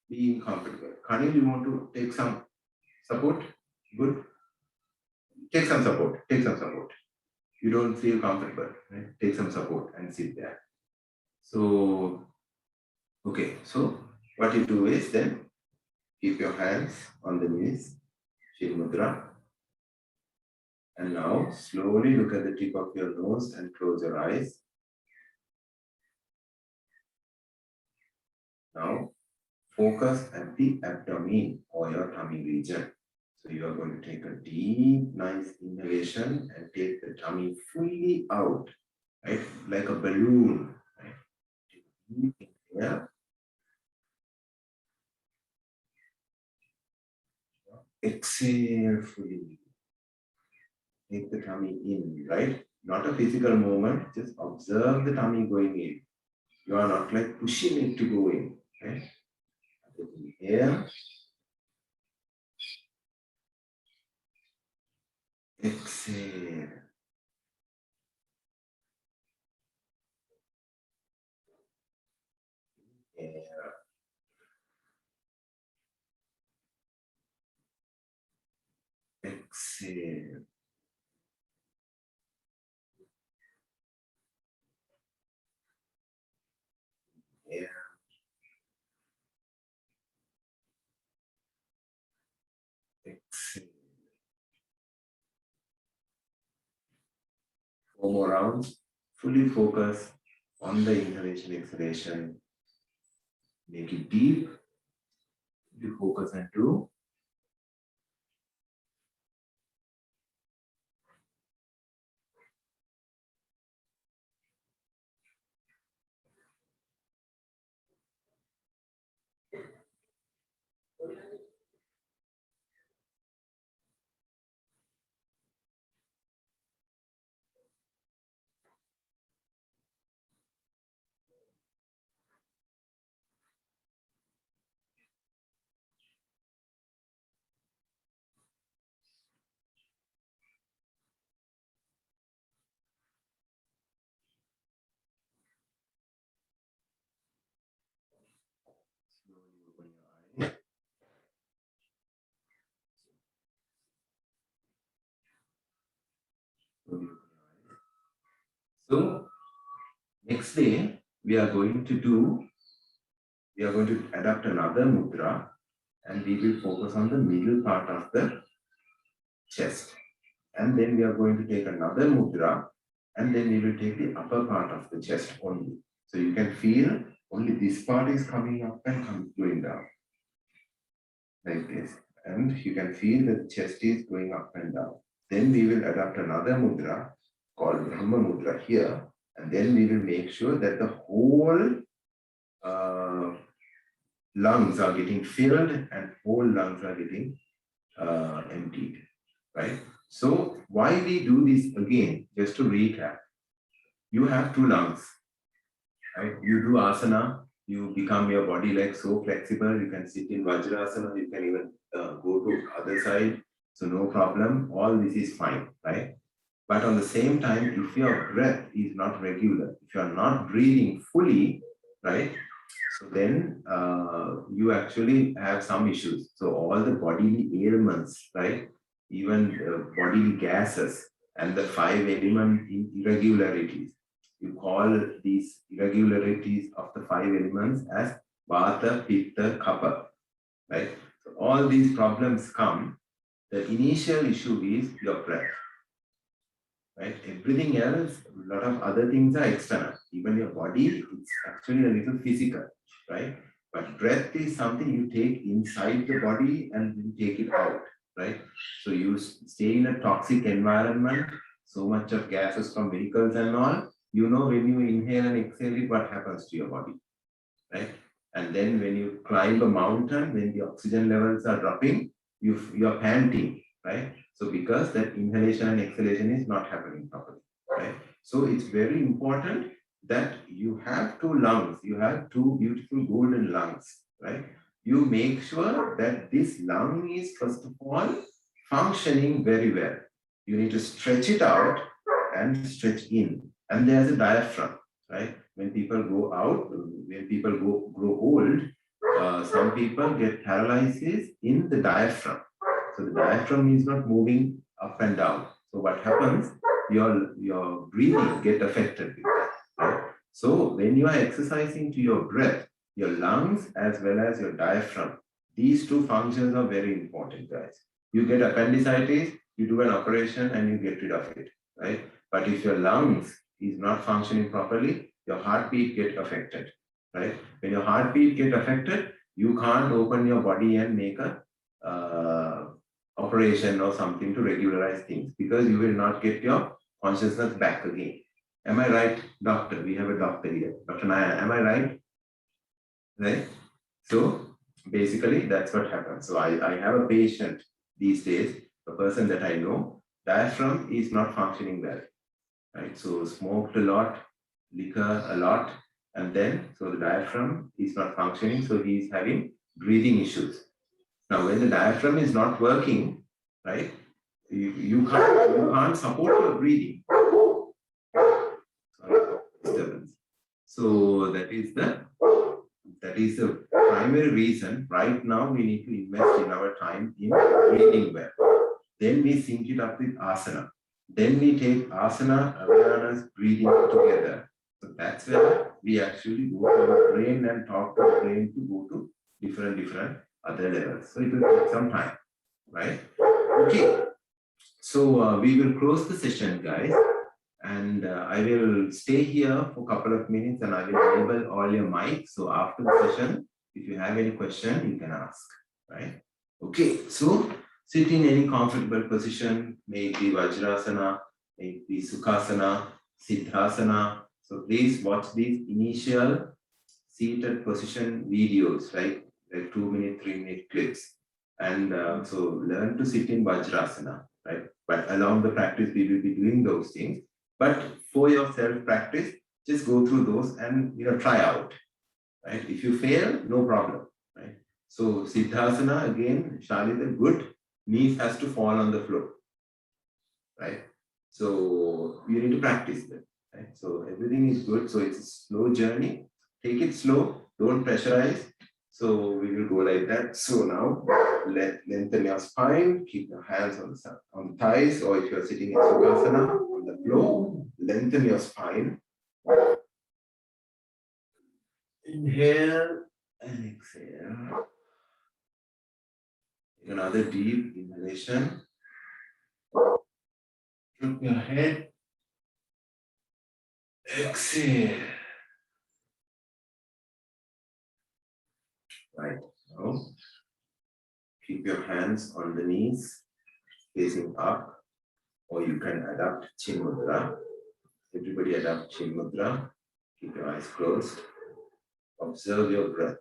be comfortable. Khanil, you want to take some support? Good. Take some support. Take some support. You don't feel comfortable, right? Take some support and sit there. So, okay. So what you do is then keep your hands on the knees, Chin Mudra. And now slowly look at the tip of your nose and close your eyes. Now focus at the abdomen or your tummy region. So you are going to take a deep, nice inhalation and take the tummy fully out, right? Like a balloon, right? Deep inhale. Exhale fully. Take the tummy in, right? Not a physical movement, just observe the tummy going in. You are not like pushing it to go in, right? Inhale. Exhale. Inhale. Exhale. Inhale. Exhale. 4 more rounds. Fully focus on the inhalation, exhalation. Make it deep. You focus into slowly open your eyes. Slowly open your eyes. So next day we are going to adapt another mudra, and we will focus on the middle part of the chest. And then we are going to take another mudra, and then we will take the upper part of the chest only. So you can feel only this part is coming up and going down like this. And you can feel that the chest is going up and down. Then we will adapt another mudra called Brahma Mudra here. And then we will make sure that the whole lungs are getting filled and whole lungs are getting emptied, right? So why we do this again, just to recap, you have two lungs, right? You do asana, you become your body like so flexible, you can sit in Vajrasana, you can even go to other side, so no problem, all this is fine, right? But on the same time, if your breath is not regular, if you are not breathing fully, right? So then you actually have some issues. So all the bodily ailments, right? Even bodily gases and the 5 element irregularities. You call these irregularities of the 5 elements as Vata, Pitta, Kapha, right? So all these problems come. The initial issue is your breath. Right? Everything else, a lot of other things are external. Even your body, it's actually a little physical, right? But breath is something you take inside the body and then take it out, right? So you stay in a toxic environment, so much of gases from vehicles and all, you know when you inhale and exhale it, what happens to your body, right? And then when you climb a mountain, when the oxygen levels are dropping, you're panting, right? So because that inhalation and exhalation is not happening properly, right? So it's very important that you have two lungs, you have two beautiful golden lungs, right? You make sure that this lung is first of all functioning very well. You need to stretch it out and stretch in. And there's a diaphragm, right? When people go out, when people grow old, some people get paralysis in the diaphragm. So the diaphragm is not moving up and down. So what happens? Your breathing get affected with that. Right? So when you are exercising to your breath, your lungs as well as your diaphragm, these two functions are very important, guys. You get appendicitis, you do an operation and you get rid of it, right? But if your lungs is not functioning properly, your heartbeat get affected, right? When your heartbeat get affected, you can't open your body and make a operation or something to regularize things because you will not get your consciousness back again. Am I right, doctor? We have a doctor here. Dr. Naya, am I right? Right? So basically that's what happens. So I have a patient these days, a person that I know, diaphragm is not functioning well, right? So smoked a lot, liquor a lot, and then so the diaphragm is not functioning, so he is having breathing issues. Now when the diaphragm is not working, right, you can't support your breathing. Sorry, disturbance. So that is the primary reason. Right now we need to invest in our time in breathing well. Then we sync it up with asana. Then we take asana, awareness, breathing together. So that's where we actually go to the brain and talk to the brain to go to different other levels. So it will take some time, right? Okay. So we will close the session, guys. And I will stay here for a couple of minutes and I will enable all your mics. So after the session, if you have any question, you can ask, right? Okay, so sit in any comfortable position, may it be Vajrasana, may it be Sukhasana, Siddhasana. So please watch these initial seated position videos, right? Like 2 minute, 3 minute clips. And so learn to sit in Vajrasana, right? But along the practice, we will be doing those things. But for your self practice, just go through those and try out, right? If you fail, no problem, right? So Siddhasana, again, Shalita, good. Knees has to fall on the floor, right? So you need to practice that, right? So everything is good. So it's a slow journey. Take it slow. Don't pressurize. So we will go like that. So now lengthen your spine. Keep your hands on the thighs, or if you're sitting in Sukhasana on the floor, lengthen your spine. Inhale and exhale. Another deep inhalation. Drop your head. Exhale. Right. Now, keep your hands on the knees, facing up, or you can adapt Chin Mudra. Everybody adapt Chin Mudra. Keep your eyes closed. Observe your breath.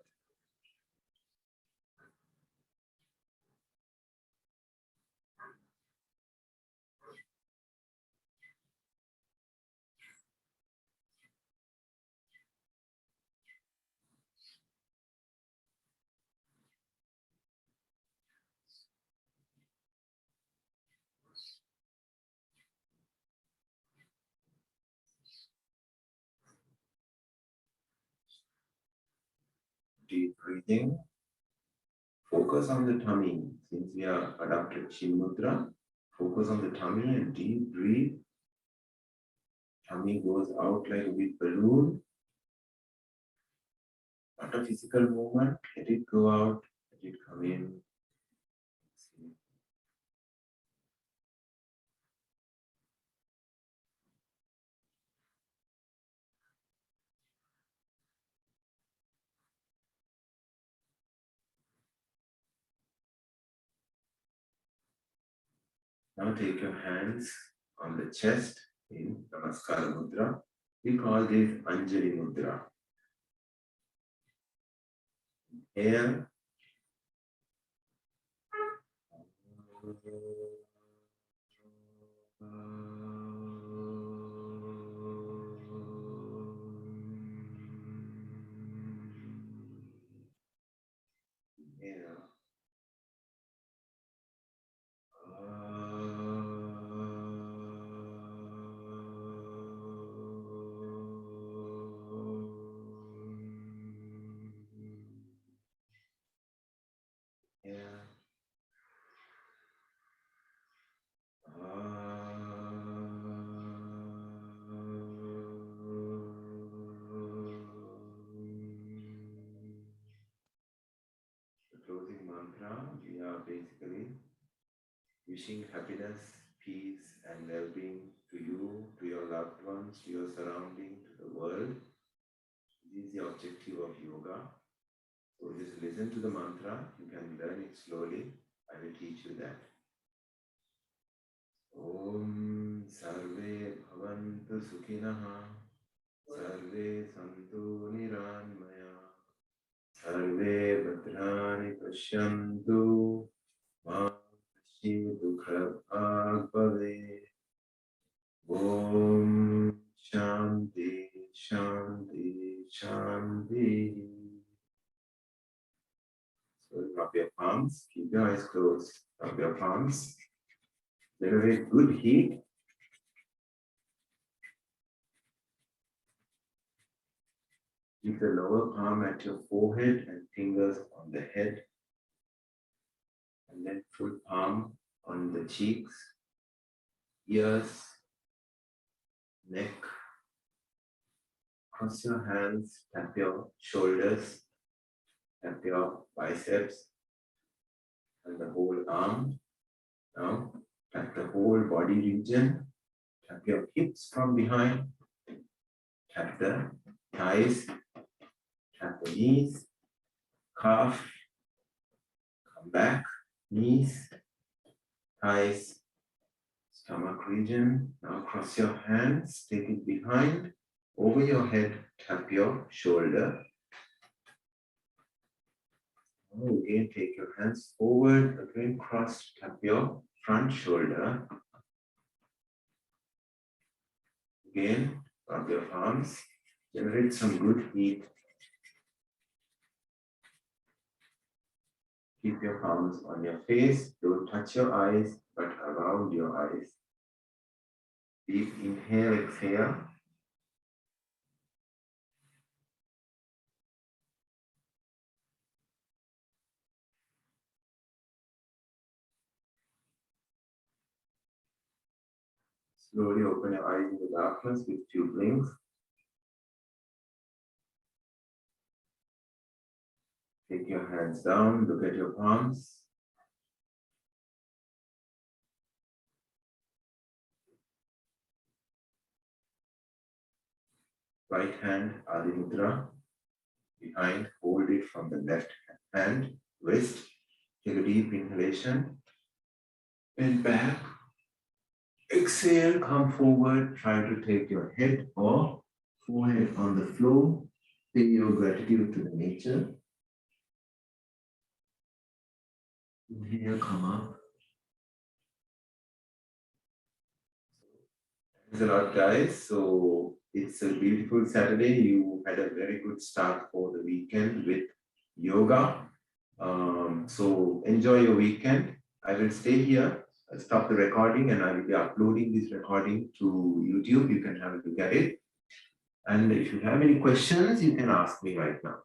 Deep breathing. Focus on the tummy. Since we are adapted Chin Mudra, focus on the tummy and deep breathe. Tummy goes out like a big balloon. Not a physical movement. Let it go out. Let it come in. Now take your hands on the chest in Namaskara Mudra. We call this Anjali Mudra. Here, the closing mantra, we are basically wishing happiness, peace, and well-being to you, to your loved ones, to your surrounding, to the world. This is the objective of yoga. So just listen to the mantra. You can learn it slowly. I will teach you that. Om Sarve Bhavantu Sukhinaha Sarve Santu Niranmaya Sarve Bhadrani Pashyantu Ma Pashyatu Krabhag Bhave. Om Shanti Shanti Shanti. So drop your palms, keep your eyes closed, drop your palms. Generate good heat. Keep the lower palm at your forehead and fingers on the head. And then full palm on the cheeks, ears, neck. Cross your hands, tap your shoulders, tap your biceps and the whole arm. Now tap the whole body region. Tap your hips from behind. Tap the thighs. Tap the knees. Calf. Come back. Knees. Thighs. Stomach region. Now cross your hands. Take it behind. Over your head. Tap your shoulder. Again, take your hands forward. Again, cross. Tap your front shoulder. Again, rub your arms. Generate some good heat. Keep your palms on your face. Don't touch your eyes, but around your eyes. Deep inhale, exhale. Slowly open your eyes in the darkness with 2 blinks. Take your hands down, look at your palms. Right hand, Aadhi Mudra. Behind, hold it from the left hand, wrist. Take a deep inhalation. Bend back. Exhale, come forward. Try to take your head or forehead on the floor. Pay your gratitude to the nature. Inhale, come up. Thanks a lot, guys. So it's a beautiful Saturday. You had a very good start for the weekend with yoga. So enjoy your weekend. I will stay here. I'll stop the recording and I will be uploading this recording to YouTube. You can have a look at it. And if you have any questions, you can ask me right now.